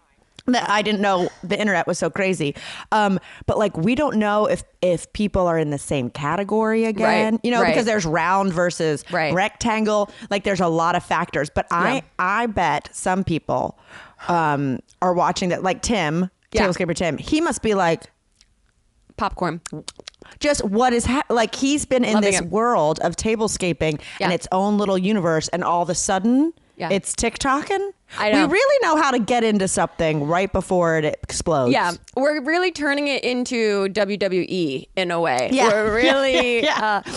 Speaker 2: I didn't know the internet was so crazy. But like, we don't know if people are in the same category again, you know, because there's round versus rectangle. Like, there's a lot of factors. But I bet some people are watching that, like Tim, Tablescaper Tim. He must be like,
Speaker 3: popcorn.
Speaker 2: Just what is like, he's been in this world of tablescaping and its own little universe, and all of a sudden it's TikToking. I know. We really know how to get into something right before it explodes.
Speaker 3: Yeah, we're really turning it into WWE in a way. Yeah. We're really,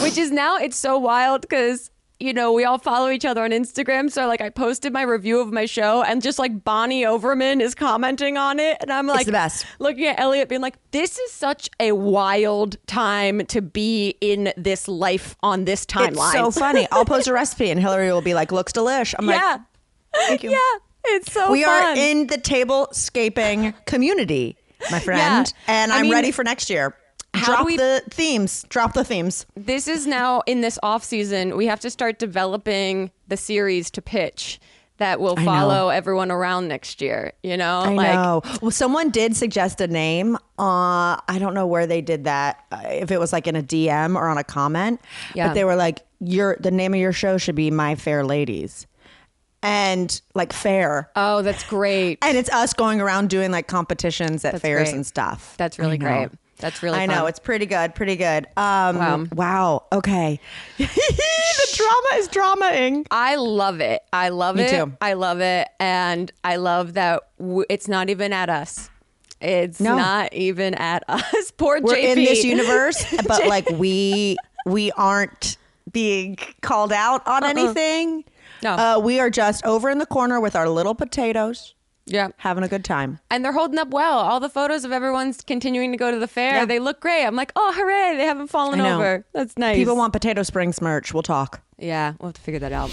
Speaker 3: which is now, it's so wild because, you know, we all follow each other on Instagram. So like, I posted my review of my show and just like Bonnie Overman is commenting on it. And I'm like,
Speaker 2: it's the best.
Speaker 3: Looking at Elliot being like, this is such a wild time to be in this life on this timeline.
Speaker 2: It's so funny. I'll post a recipe and Hillary will be like, looks delish. I'm like, thank you.
Speaker 3: Yeah. It's so
Speaker 2: we are in the tablescaping community, my friend. And I'm ready for next year. Drop the themes.
Speaker 3: This is now in this off season. We have to start developing the series to pitch that will follow everyone around next year. You know,
Speaker 2: I know. Well, someone did suggest a name. I don't know where they did that. If it was like in a DM or on a comment, but they were like, the name of your show should be My Fair Ladies. And like fair.
Speaker 3: Oh, that's great.
Speaker 2: And it's us going around doing like competitions at fairs and stuff.
Speaker 3: That's really great. That's really
Speaker 2: I
Speaker 3: fun.
Speaker 2: know. It's pretty good. Pretty good. Wow. Okay. The drama is dramaing.
Speaker 3: I love it. I love it.
Speaker 2: Me too.
Speaker 3: I love it. And I love that it's not even at us. It's not even at us. Poor
Speaker 2: We're
Speaker 3: JP.
Speaker 2: in this universe, but like we aren't being called out on anything.
Speaker 3: No.
Speaker 2: We are just over in the corner with our little potatoes.
Speaker 3: Yeah.
Speaker 2: Having a good time.
Speaker 3: And they're holding up well. All the photos of everyone's continuing to go to the fair. They look great. I'm like, oh, hooray. They haven't fallen over. That's nice.
Speaker 2: People want Potato Springs merch. We'll talk.
Speaker 3: Yeah, we'll have to figure that out.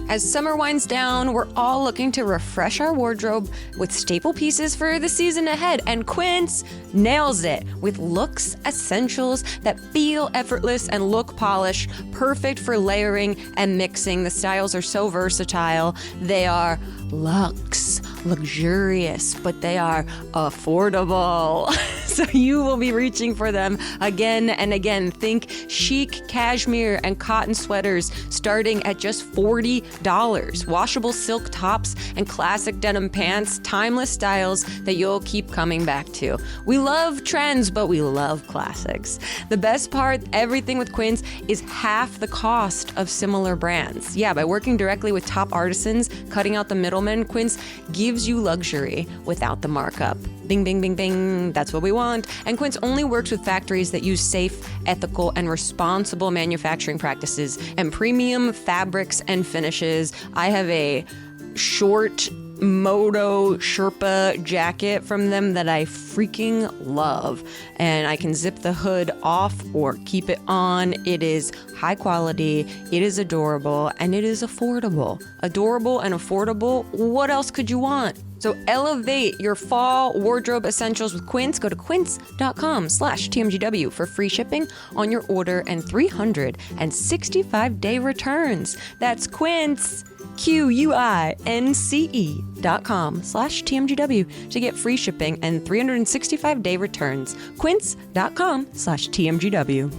Speaker 3: As summer winds down, we're all looking to refresh our wardrobe with staple pieces for the season ahead. And Quince nails it with looks essentials that feel effortless and look polished, perfect for layering and mixing. The styles are so versatile. They are luxe, luxurious, but they are affordable. So you will be reaching for them again and again. Think chic cashmere and cotton sweaters starting at just $40. Washable silk tops and classic denim pants, timeless styles that you'll keep coming back to. We love trends, but we love classics. The best part, everything with Quince is half the cost of similar brands. Yeah, by working directly with top artisans, cutting out the middleman, Quince gives you luxury without the markup. Bing, bing, bing, bing. That's what we want. And Quince only works with factories that use safe, ethical, and responsible manufacturing practices and premium fabrics and finishes. I have a short Moto Sherpa jacket from them that I freaking love. And I can zip the hood off or keep it on. It is high quality, it is adorable, and it is affordable. Adorable and affordable. What else could you want? So elevate your fall wardrobe essentials with Quince. Go to quince.com/TMGW for free shipping on your order and 365-day returns. That's Quince, QUINCE.com/TMGW to get free shipping and 365-day returns. Quince.com/TMGW.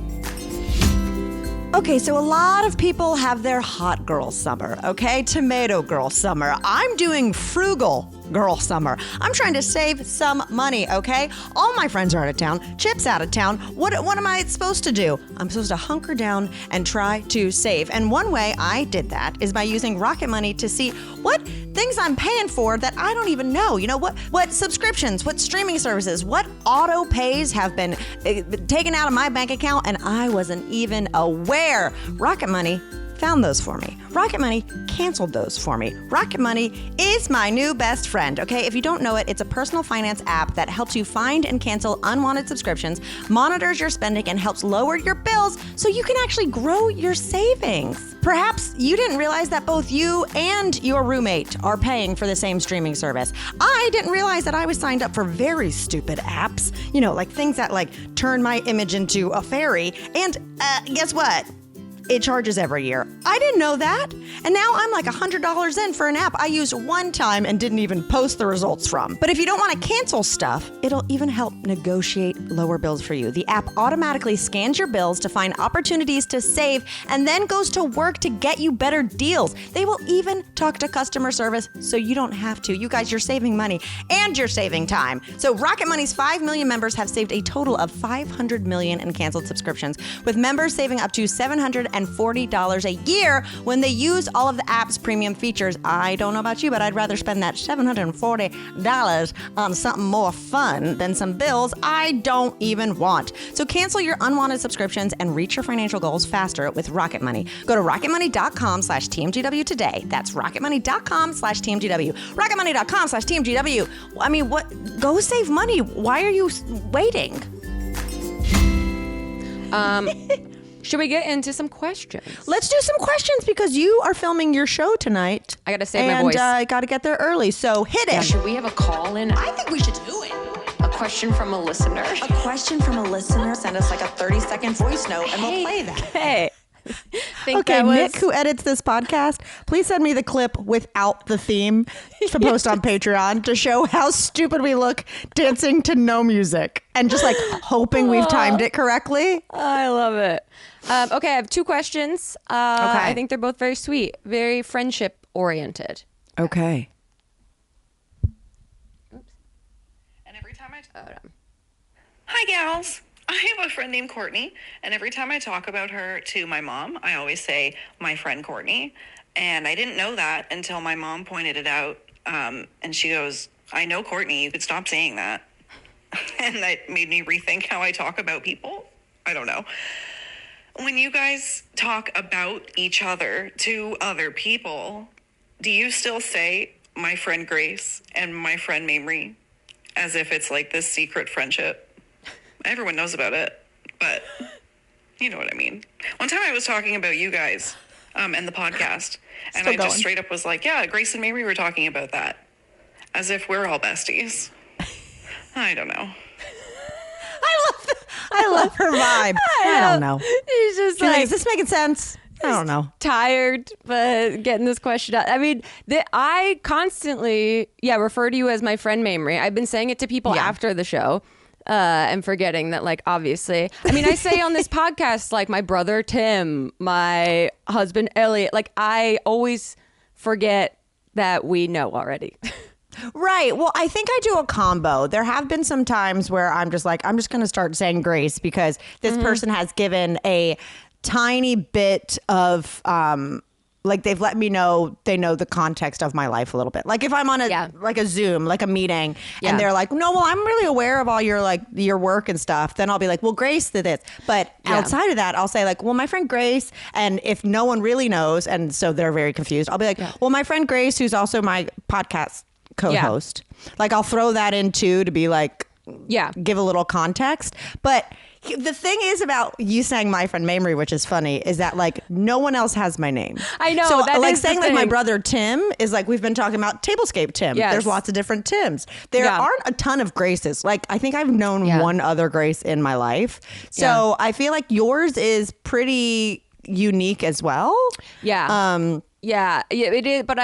Speaker 2: Okay, so a lot of people have their hot girl summer, okay? Tomato girl summer. I'm doing frugal girl summer. I'm trying to save some money, okay? All my friends are out of town. Chip's out of town. What am I supposed to do? I'm supposed to hunker down and try to save. And one way I did that is by using Rocket Money to see what things I'm paying for that I don't even know. You know, what subscriptions, what streaming services, what auto pays have been taken out of my bank account and I wasn't even aware. Rocket Money found those for me. Rocket Money canceled those for me. Rocket Money is my new best friend, okay? If you don't know it, it's a personal finance app that helps you find and cancel unwanted subscriptions, monitors your spending, and helps lower your bills so you can actually grow your savings. Perhaps you didn't realize that both you and your roommate are paying for the same streaming service. I didn't realize that I was signed up for very stupid apps, you know, like things that like turn my image into a fairy. And guess what? It charges every year. I didn't know that. And now I'm like $100 in for an app I used one time and didn't even post the results from. But if you don't want to cancel stuff, it'll even help negotiate lower bills for you. The app automatically scans your bills to find opportunities to save and then goes to work to get you better deals. They will even talk to customer service so you don't have to. You guys, you're saving money and you're saving time. So Rocket Money's 5 million members have saved a total of $500 million in canceled subscriptions, with members saving up to $740 a year when they use all of the app's premium features. I don't know about you, but I'd rather spend that $740 on something more fun than some bills I don't even want. So cancel your unwanted subscriptions and reach your financial goals faster with Rocket Money. Go to rocketmoney.com/TMGW today. That's rocketmoney.com/TMGW. rocketmoney.com/TMGW. I mean, what? Go save money. Why are you waiting?
Speaker 3: Should we get into some questions?
Speaker 2: Let's do some questions because you are filming your show tonight.
Speaker 3: I got to save my voice.
Speaker 2: And I got to get there early, so hit it.
Speaker 3: Should we have a call in?
Speaker 1: I think we should do it.
Speaker 3: A question from a listener.
Speaker 1: A question from a listener. Send us like a 30-second voice note and we'll play that.
Speaker 3: Hey.
Speaker 2: Okay, Nick, who edits this podcast, please send me the clip without the theme to post on Patreon to show how stupid we look dancing to no music and just like hoping we've timed it correctly.
Speaker 3: I love it. Okay, I have two questions. Okay. I think they're both very sweet, very friendship oriented.
Speaker 2: Okay.
Speaker 1: Oops. And every time Hi,
Speaker 4: Meows. I have a friend named Courtney, and every time I talk about her to my mom, I always say, my friend Courtney. And I didn't know that until my mom pointed it out. And she goes, I know Courtney, you could stop saying that. And that made me rethink how I talk about people. I don't know. When you guys talk about each other to other people, do you still say my friend Grace and my friend Mamrie as if it's like this secret friendship? Everyone knows about it, but you know what I mean. One time I was talking about you guys and the podcast, and I just straight up was like, yeah, Grace and Mamrie were talking about that as if we're all besties. I don't know.
Speaker 2: I love her vibe. I don't know.
Speaker 3: She's just like,
Speaker 2: is this making sense? I don't know.
Speaker 3: Tired, but getting this question out. I mean, I constantly, refer to you as my friend Mamrie. I've been saying it to people after the show and forgetting that, like, obviously. I mean, I say on this podcast, like, my brother Tim, my husband Elliot. Like, I always forget that we know already.
Speaker 2: Right. Well, I think I do a combo. There have been some times where I'm just like, I'm just going to start saying Grace because this person has given a tiny bit of, like they've let me know they know the context of my life a little bit. Like if I'm on like a Zoom, like a meeting, and they're like, no, well, I'm really aware of all your like your work and stuff. Then I'll be like, well, Grace did this. But outside of that, I'll say like, well, my friend Grace. And if no one really knows, and so they're very confused, I'll be like, well, my friend Grace, who's also my podcast co-host. Like I'll throw that in too to be like, give a little context. But the thing is about you saying my friend Mamrie, which is funny, is that like no one else has my name.
Speaker 3: I know.
Speaker 2: So
Speaker 3: that
Speaker 2: like
Speaker 3: is
Speaker 2: saying like my brother Tim is like we've been talking about Tablescape Tim.
Speaker 3: Yes.
Speaker 2: There's lots of different Tims. There aren't a ton of Graces. Like I think I've known one other Grace in my life. So I feel like yours is pretty unique as well.
Speaker 3: Yeah. It is. But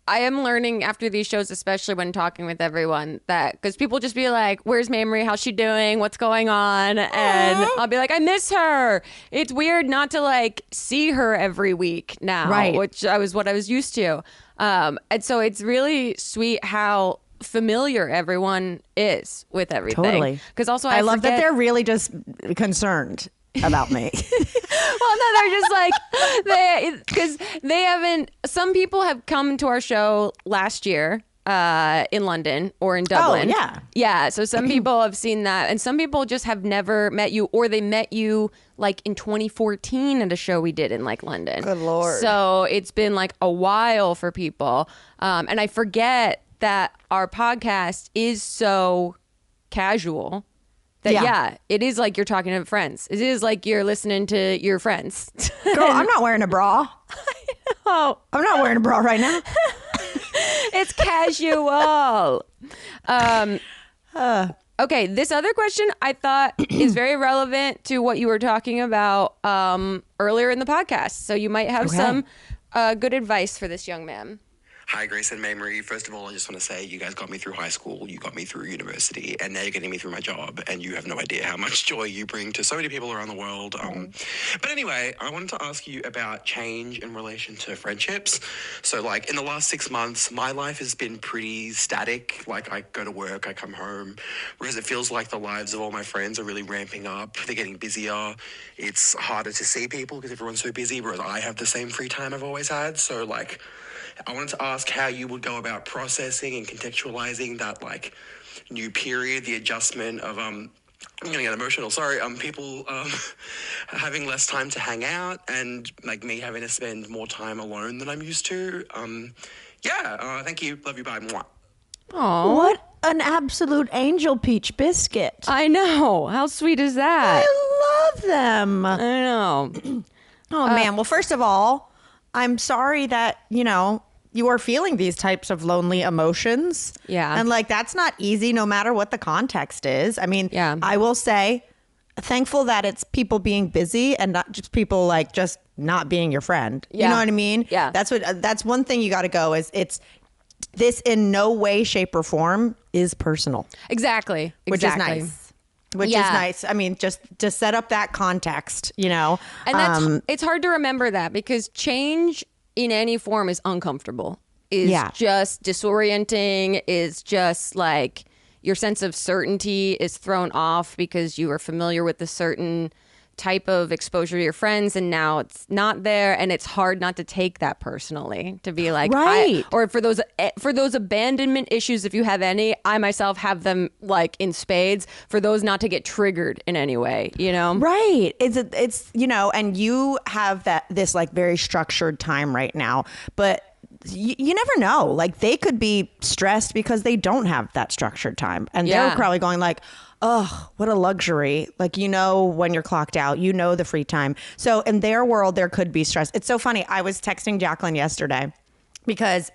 Speaker 3: I am learning after these shows, especially when talking with everyone, that because people just be like, where's Mamrie? How's she doing? What's going on? And I'll be like, I miss her. It's weird not to like see her every week now, which was what I was used to. And so it's really sweet how familiar everyone is with everything.
Speaker 2: Totally.
Speaker 3: Because also
Speaker 2: I love that they're really just concerned about me.
Speaker 3: Well, no, they're just like because they haven't. Some people have come to our show last year in London or in Dublin.
Speaker 2: Oh,
Speaker 3: yeah. So some people have seen that, and some people just have never met you, or they met you like in 2014 at a show we did in like London.
Speaker 2: Good Lord.
Speaker 3: So it's been like a while for people, and I forget that our podcast is so casual. That, it is like you're talking to friends. It is like you're listening to your friends.
Speaker 2: Girl, I'm not wearing a bra.
Speaker 3: I know.
Speaker 2: I'm not wearing a bra right now.
Speaker 3: It's casual. Okay, this other question I thought is very relevant to what you were talking about earlier in the podcast. So you might have some good advice for this young man.
Speaker 5: Hi, Grace and Mamrie. First of all, I just want to say you guys got me through high school, you got me through university, and now you're getting me through my job, and you have no idea how much joy you bring to so many people around the world. But anyway, I wanted to ask you about change in relation to friendships. So, like, in the last 6 months, my life has been pretty static. Like, I go to work, I come home, whereas it feels like the lives of all my friends are really ramping up. They're getting busier. It's harder to see people because everyone's so busy, whereas I have the same free time I've always had. So, like, I wanted to ask how you would go about processing and contextualizing that like new period, the adjustment of I'm gonna get emotional. Sorry, people having less time to hang out and like me having to spend more time alone than I'm used to. Thank you. Love you. Bye. Mwah.
Speaker 3: Aww.
Speaker 2: What an absolute angel peach biscuit.
Speaker 3: I know. How sweet is that?
Speaker 2: I love them.
Speaker 3: I know.
Speaker 2: Oh man. Well, first of all, I'm sorry that, you are feeling these types of lonely emotions.
Speaker 3: Yeah.
Speaker 2: And like, that's not easy no matter what the context is. I mean,
Speaker 3: yeah.
Speaker 2: I will say thankful that it's people being busy and not just people like just not being your friend.
Speaker 3: Yeah.
Speaker 2: You know what I mean?
Speaker 3: Yeah.
Speaker 2: That's one thing you got to go is this in no way, shape or form is personal.
Speaker 3: Exactly.
Speaker 2: Which is nice. Which is nice. I mean, just to set up that context, And
Speaker 3: that's it's hard to remember that because change in any form is uncomfortable. Is just disorienting. Is just like your sense of certainty is thrown off because you are familiar with a certain type of exposure to your friends, and now it's not there, and it's hard not to take that personally, to be like,
Speaker 2: right.
Speaker 3: or for those abandonment issues, if you have any, I myself have them like in spades, for those not to get triggered in any way, you know?
Speaker 2: Right. It's you know, and you have this like very structured time right now, but you never know. Like, they could be stressed because they don't have that structured time, and they're probably going like, oh, what a luxury. Like, you know, when you're clocked out, you know, the free time. So in their world, there could be stress. It's so funny. I was texting Jacqueline yesterday because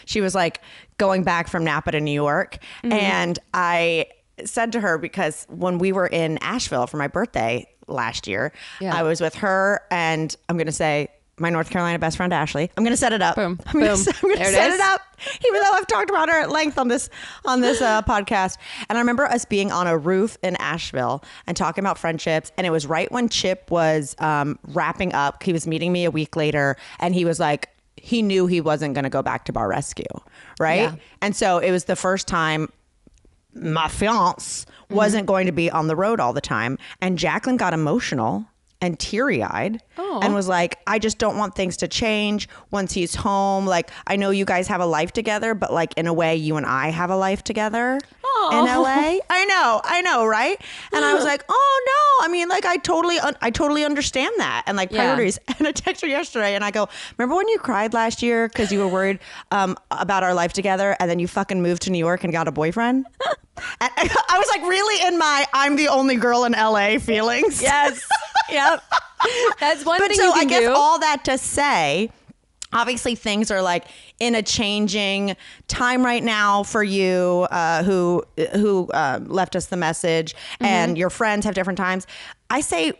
Speaker 2: she was like going back from Napa to New York. And I said to her, because when we were in Asheville for my birthday last year, I was with her, and I'm going to say, my North Carolina best friend, Ashley. I'm going to set it up.
Speaker 3: Boom.
Speaker 2: I'm going to set it up, even though I've talked about her at length on this podcast. And I remember us being on a roof in Asheville and talking about friendships. And it was right when Chip was wrapping up. He was meeting me a week later, and he was like, he knew he wasn't going to go back to Bar Rescue, right? Yeah. And so it was the first time my fiance wasn't going to be on the road all the time. And Jacqueline got emotional and teary-eyed and was like, I just don't want things to change once he's home. Like, I know you guys have a life together, but like, in a way, you and I have a life together in LA. I know, right? And I was like, oh no, I mean, like, I totally understand that. And like, priorities. And I texted her yesterday and I go, remember when you cried last year because you were worried about our life together, and then you fucking moved to New York and got a boyfriend? And I was like, really in my I'm the only girl in LA feelings.
Speaker 3: Yes. Yep. That's one thing you can do. I guess
Speaker 2: all that to say, obviously things are like in a changing time right now for you, who left us the message, and your friends have different times. I say,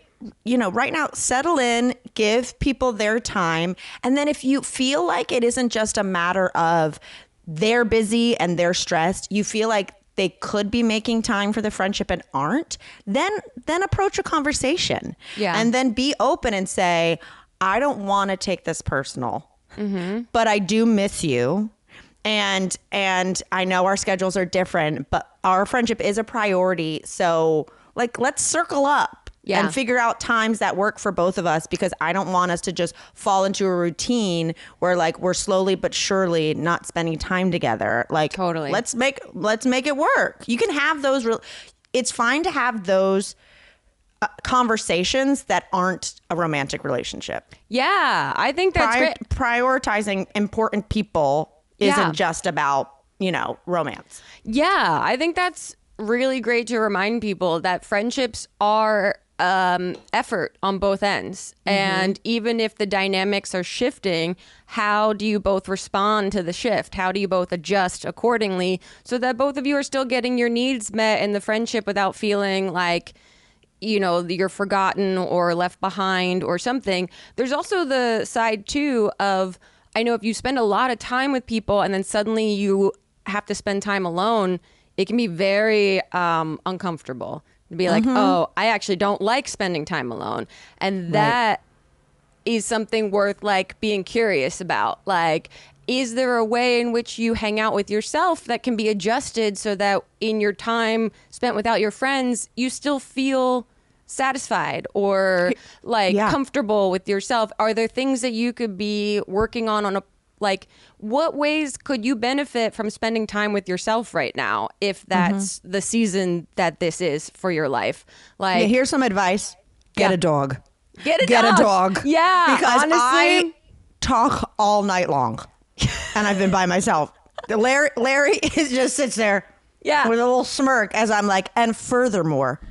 Speaker 2: you know, right now, settle in, give people their time. And then if you feel like it isn't just a matter of they're busy and they're stressed, you feel like they could be making time for the friendship and aren't, then approach a conversation. Yeah. And then be open and say, I don't want to take this personal, but I do miss you. And I know our schedules are different, but our friendship is a priority. So like, let's circle up. And figure out times that work for both of us, because I don't want us to just fall into a routine where like we're slowly but surely not spending time together. Like, totally. Let's make it work. You can have those. It's fine to have those conversations that aren't a romantic relationship.
Speaker 3: Yeah, I think that's great.
Speaker 2: Prioritizing important people isn't just about, you know, romance.
Speaker 3: Yeah, I think that's really great to remind people that friendships are effort on both ends. And even if the dynamics are shifting, how do you both respond to the shift? How do you both adjust accordingly so that both of you are still getting your needs met in the friendship without feeling like, you know, you're forgotten or left behind or something? There's also the side too of, I know if you spend a lot of time with people and then suddenly you have to spend time alone, it can be very uncomfortable. Be like, oh, I actually don't like spending time alone. And that is something worth like being curious about. Like, is there a way in which you hang out with yourself that can be adjusted so that in your time spent without your friends, you still feel satisfied or like comfortable with yourself? Are there things that you could be working on a, like, what ways could you benefit from spending time with yourself right now if that's the season that this is for your life? Like,
Speaker 2: here's some advice. Get a dog.
Speaker 3: Get a dog. Yeah.
Speaker 2: Because
Speaker 3: honestly,
Speaker 2: I talk all night long and I've been by myself. Larry is just sits there with a little smirk as I'm like, and furthermore,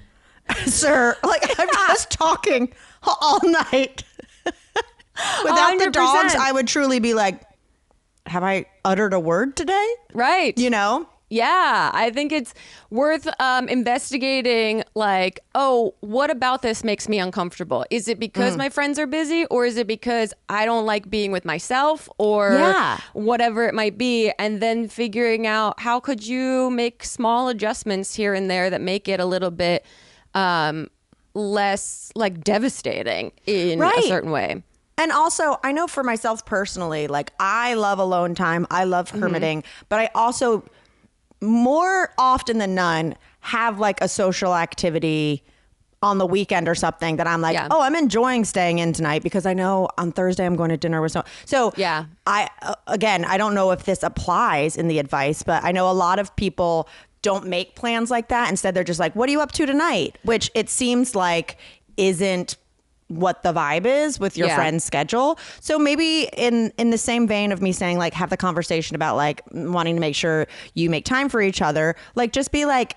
Speaker 2: sir, like, I'm just talking all night. Without 100%. The dogs, I would truly be like, have I uttered a word today?
Speaker 3: Right.
Speaker 2: You know?
Speaker 3: Yeah, I think it's worth investigating, like, oh, what about this makes me uncomfortable? Is it because my friends are busy, or is it because I don't like being with myself, or whatever it might be? And then figuring out how could you make small adjustments here and there that make it a little bit less like devastating in a certain way.
Speaker 2: And also, I know for myself personally, like, I love alone time. I love hermiting, but I also more often than none have like a social activity on the weekend or something that I'm like, oh, I'm enjoying staying in tonight because I know on Thursday I'm going to dinner with someone. So
Speaker 3: yeah,
Speaker 2: I don't know if this applies in the advice, but I know a lot of people don't make plans like that. Instead, they're just like, what are you up to tonight? Which it seems like isn't what the vibe is with your friend's schedule. So maybe in the same vein of me saying like, have the conversation about like wanting to make sure you make time for each other, like just be like,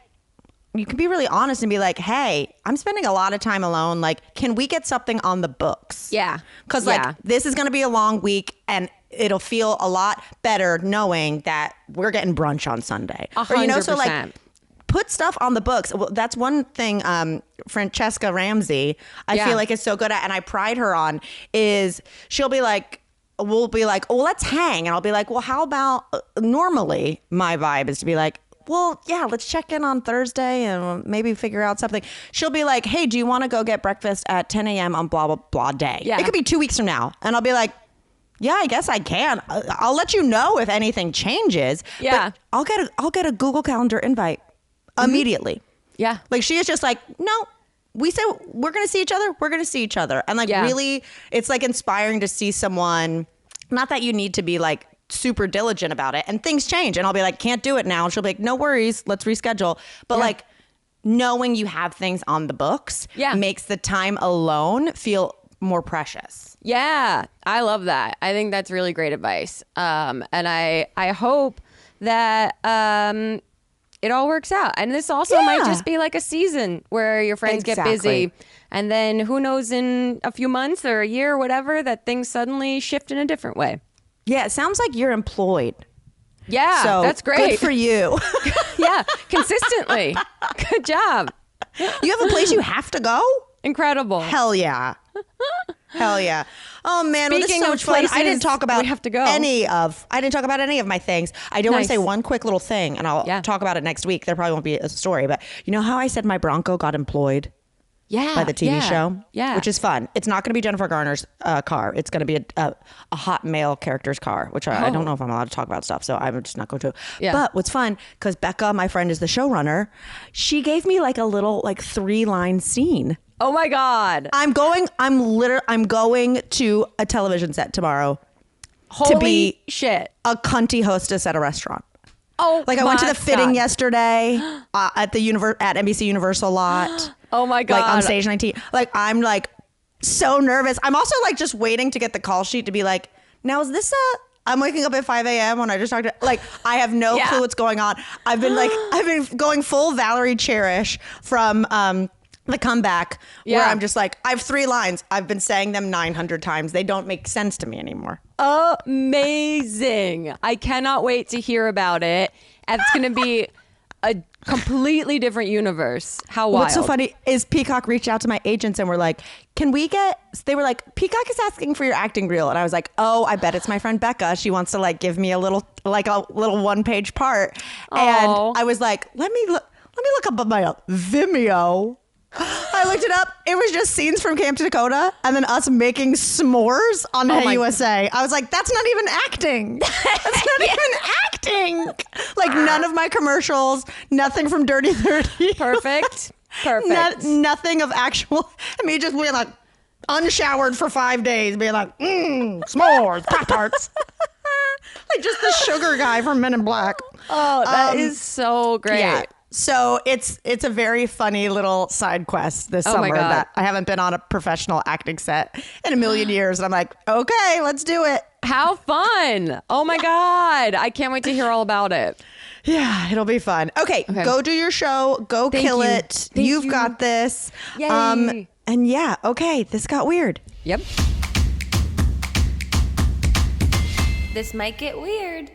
Speaker 2: you can be really honest and be like, hey, I'm spending a lot of time alone. Like, can we get something on the books?
Speaker 3: Yeah.
Speaker 2: Because like this is going to be a long week and it'll feel a lot better knowing that we're getting brunch on Sunday.
Speaker 3: 100%.
Speaker 2: Or, you know, so like put stuff on the books. Well, that's one thing Francesca Ramsey, I feel like is so good at, and I pride her on, is she'll be like, we'll be like, oh, let's hang. And I'll be like, well, how about normally my vibe is to be like, well, yeah, let's check in on Thursday and maybe figure out something. She'll be like, hey, do you want to go get breakfast at 10 a.m. on blah, blah, blah day?
Speaker 3: Yeah.
Speaker 2: It could be 2 weeks from now. And I'll be like, yeah, I guess I can. I'll let you know if anything changes.
Speaker 3: Yeah.
Speaker 2: But I'll get a Google Calendar invite immediately.
Speaker 3: Yeah.
Speaker 2: Like she is just like, no, we said we're going to see each other. We're going to see each other. And like really, it's like inspiring to see someone, not that you need to be like super diligent about it, and things change and I'll be like, can't do it now, and she'll be like, no worries, let's reschedule. But like knowing you have things on the books makes the time alone feel more precious.
Speaker 3: Yeah, I love that. I think that's really great advice. And I hope that it all works out. And this also might just be like a season where your friends get busy, and then who knows, in a few months or a year or whatever, that things suddenly shift in a different way.
Speaker 2: Yeah, it sounds like you're employed.
Speaker 3: Yeah,
Speaker 2: so
Speaker 3: that's great.
Speaker 2: Good for you.
Speaker 3: Yeah, consistently. Good job.
Speaker 2: You have a place you have to go?
Speaker 3: Incredible.
Speaker 2: Hell yeah. Hell yeah. Oh man, well, this is
Speaker 3: Speaking
Speaker 2: so
Speaker 3: of
Speaker 2: much fun.
Speaker 3: places
Speaker 2: I didn't talk about
Speaker 3: we have to go.
Speaker 2: I didn't talk about any of my things. I do want to say one quick little thing, and I'll talk about it next week. There probably won't be a story, but you know how I said my Bronco got employed? By the TV show, which is fun. It's not going to be Jennifer Garner's car. It's going to be a hot male character's car, which I don't know if I'm allowed to talk about stuff, so I'm just not going to. Yeah. But what's fun, because Becca, my friend, is the showrunner, she gave me like a little like 3-line scene.
Speaker 3: Oh my God.
Speaker 2: I'm going to a television set tomorrow.
Speaker 3: Holy
Speaker 2: to be
Speaker 3: shit.
Speaker 2: A cunty hostess at a restaurant.
Speaker 3: Oh,
Speaker 2: like I went to the fitting yesterday at NBC Universal lot.
Speaker 3: Oh my God.
Speaker 2: Like on stage 19. Like I'm like so nervous. I'm also like just waiting to get the call sheet to be like, now is this I'm waking up at 5 a.m. when I just talked to, like, I have no clue what's going on. I've been going full Valerie Cherish from The Comeback, where I'm just like, I have 3 lines. I've been saying them 900 times. They don't make sense to me anymore.
Speaker 3: Amazing. I cannot wait to hear about it. And it's going to be a completely different universe. How wild.
Speaker 2: What's so funny is Peacock reached out to my agents and were like, they were like, Peacock is asking for your acting reel. And I was like, oh, I bet it's my friend Becca. She wants to like give me a little 1-page part.
Speaker 3: Aww.
Speaker 2: And I was like, let me look up my Vimeo. I looked it up. It was just scenes from Camp Dakota and then us making s'mores on Hey USA. I was like, that's not even acting. That's not even acting. Like none of my commercials, nothing from Dirty 30.
Speaker 3: Perfect.
Speaker 2: Nothing of actual, me just being like unshowered for 5 days, being like, s'mores, Pop-Tarts. Like just the sugar guy from Men in Black.
Speaker 3: Oh, that is so great. Yeah.
Speaker 2: So it's a very funny little side quest this summer that I haven't been on a professional acting set in a million years. And I'm like, okay, let's do it.
Speaker 3: How fun. Oh my God. I can't wait to hear all about it.
Speaker 2: Yeah, it'll be fun. Okay. Go do your show. Go kill it. You've got this.
Speaker 3: Yay.
Speaker 2: And yeah, okay, this got weird.
Speaker 3: Yep.
Speaker 6: This might get weird.